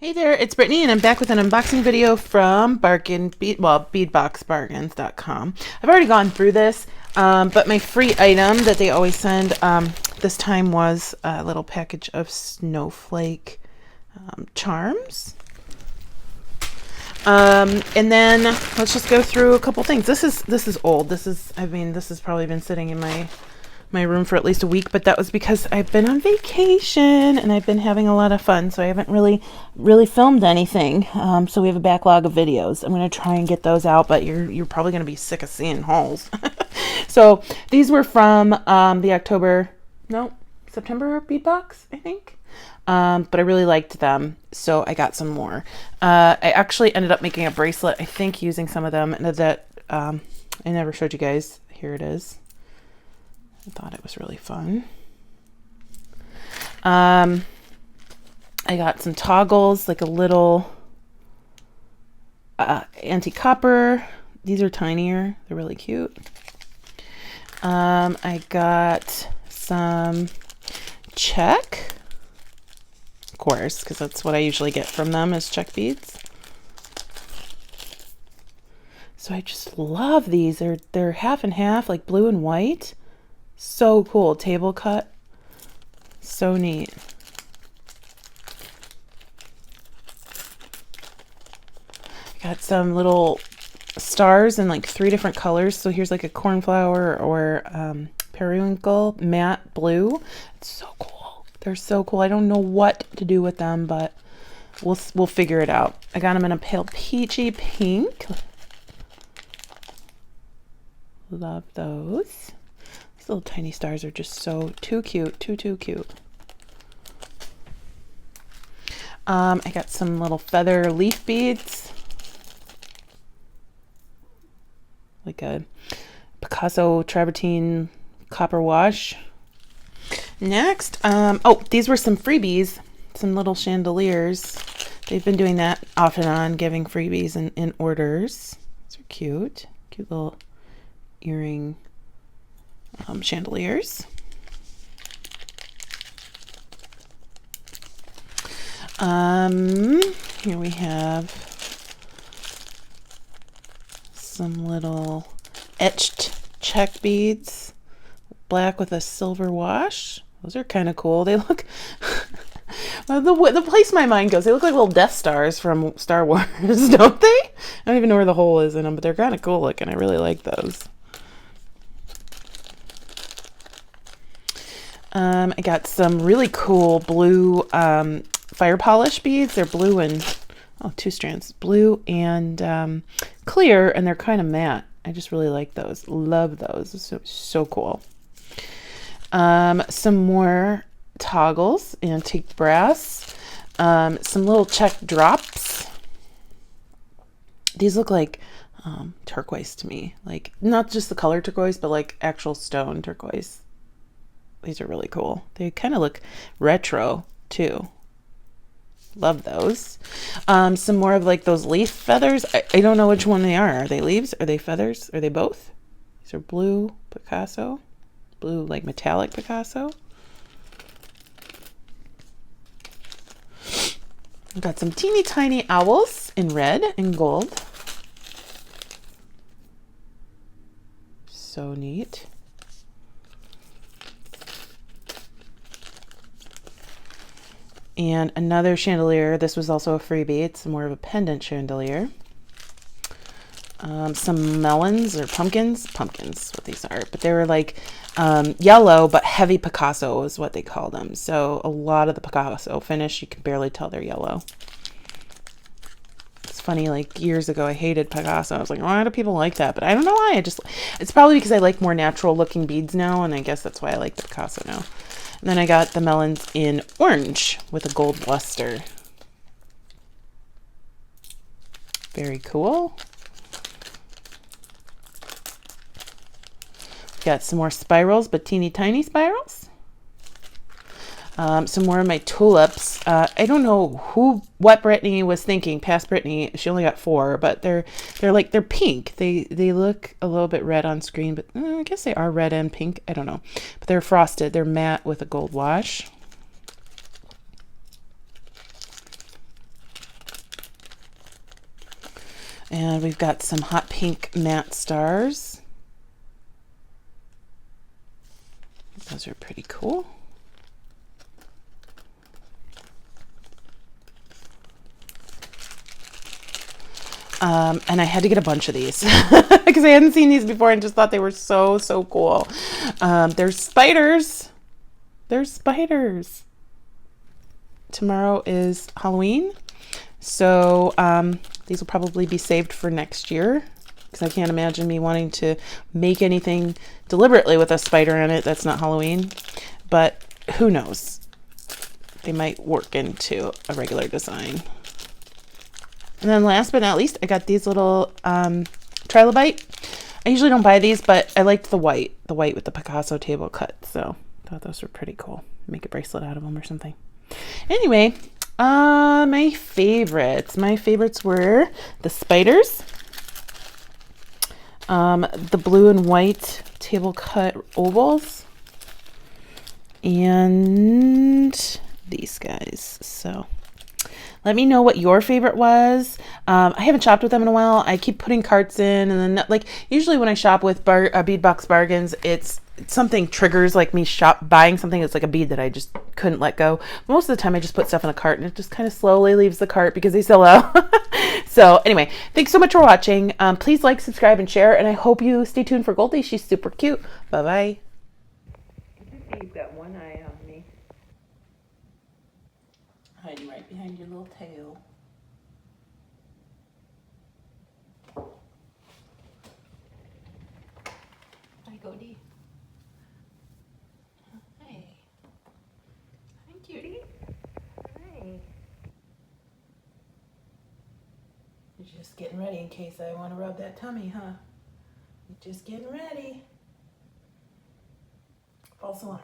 Hey there, it's Brittany, and I'm back with an unboxing video from Bargain Bead, beadboxbargains.com. I've already gone through this, but my free item that they always send this time was a little package of Snowflake Charms. And then let's just go through a couple things. This is old. This has probably been sitting in my room for at least a week, but that was because I've been on vacation and I've been having a lot of fun, so I haven't really filmed anything. So we have a backlog of videos. I'm going to try and get those out, but you're probably going to be sick of seeing hauls. So these were from the September bead box, I think. But I really liked them, so I got some more. I actually ended up making a bracelet, I think, using some of them that I never showed you guys. Here it is. I thought it was really fun. I got some toggles, like a little anti-copper. These are tinier. They're really cute. I got some check, of course, because that's what I usually get from them is check beads. So I just love these. They're half and half, like blue and white. So cool. Table cut. So neat. Got some little stars in like 3 different colors. So here's like a cornflower or periwinkle matte blue. It's so cool. They're so cool. I don't know what to do with them, but we'll figure it out. I got them in a pale peachy pink. Love those. Little tiny stars are just too cute, too cute. I got some little feather leaf beads, like a Picasso travertine copper wash. Next, these were some freebies, some little chandeliers. They've been doing that off and on, giving freebies in orders. These are cute little earring chandeliers. Here we have some little etched check beads, black with a silver wash. Those are kind of cool. They look well, the place my mind goes, they look like little Death Stars from Star Wars, don't they? I don't even know where the hole is in them, but they're kind of cool looking. I really like those. I got some really cool blue fire polish beads. They're blue and 2 strands, blue and clear, and they're kind of matte. I just really like those. Love those. So cool. Some more toggles, antique brass. Some little check drops. These look like turquoise to me. Like not just the color turquoise, but like actual stone turquoise. These are really cool. They kind of look retro too. Love those. Some more of like those leaf feathers. I don't know which one they are. Are they leaves? Are they feathers? Are they both? These are blue Picasso. Blue like metallic Picasso. I've got some teeny tiny owls in red and gold. So neat. And another chandelier. This was also a freebie. It's more of a pendant chandelier. Some melons or pumpkins. Pumpkins, what these are. But they were like yellow, but heavy Picasso is what they call them. So a lot of the Picasso finish, you can barely tell they're yellow. It's funny, like years ago, I hated Picasso. I was like, why do people like that? But I don't know why. It's probably because I like more natural looking beads now. And I guess that's why I like the Picasso now. And then I got the melons in orange with a gold luster. Very cool. Got some more spirals, but teeny tiny spirals. Some more of my tulips. I don't know what Brittany was thinking. Past Brittany, she only got 4, but they're pink. They look a little bit red on screen, but I guess they are red and pink. I don't know, but they're frosted. They're matte with a gold wash. And we've got some hot pink matte stars. Those are pretty cool. And I had to get a bunch of these because I hadn't seen these before and just thought they were so cool. There's spiders. There's spiders. Tomorrow is Halloween, so these will probably be saved for next year because I can't imagine me wanting to make anything deliberately with a spider in it that's not Halloween. But who knows? They might work into a regular design. And then last but not least, I got these little trilobite. I usually don't buy these, but I liked the white with the Picasso table cut. So I thought those were pretty cool. Make a bracelet out of them or something. Anyway, my favorites. My favorites were the spiders, the blue and white table cut ovals, and these guys. So let me know what your favorite was. I haven't shopped with them in a while. I keep putting carts in, and then like usually when I shop with bead box bargains, it's something triggers like me buying something that's like a bead that I just couldn't let go. Most of the time I just put stuff in a cart and it just kind of slowly leaves the cart because they sell out. So anyway, thanks so much for watching. Please like, subscribe, and share, and I hope you stay tuned for Goldie. She's super cute. Bye-bye. You've got one eye on me. Hiding right behind your little tail. Hi, Goldie. Hi. Hi, cutie. Hi. You're just getting ready in case I want to rub that tummy, huh? You're just getting ready. False alarm.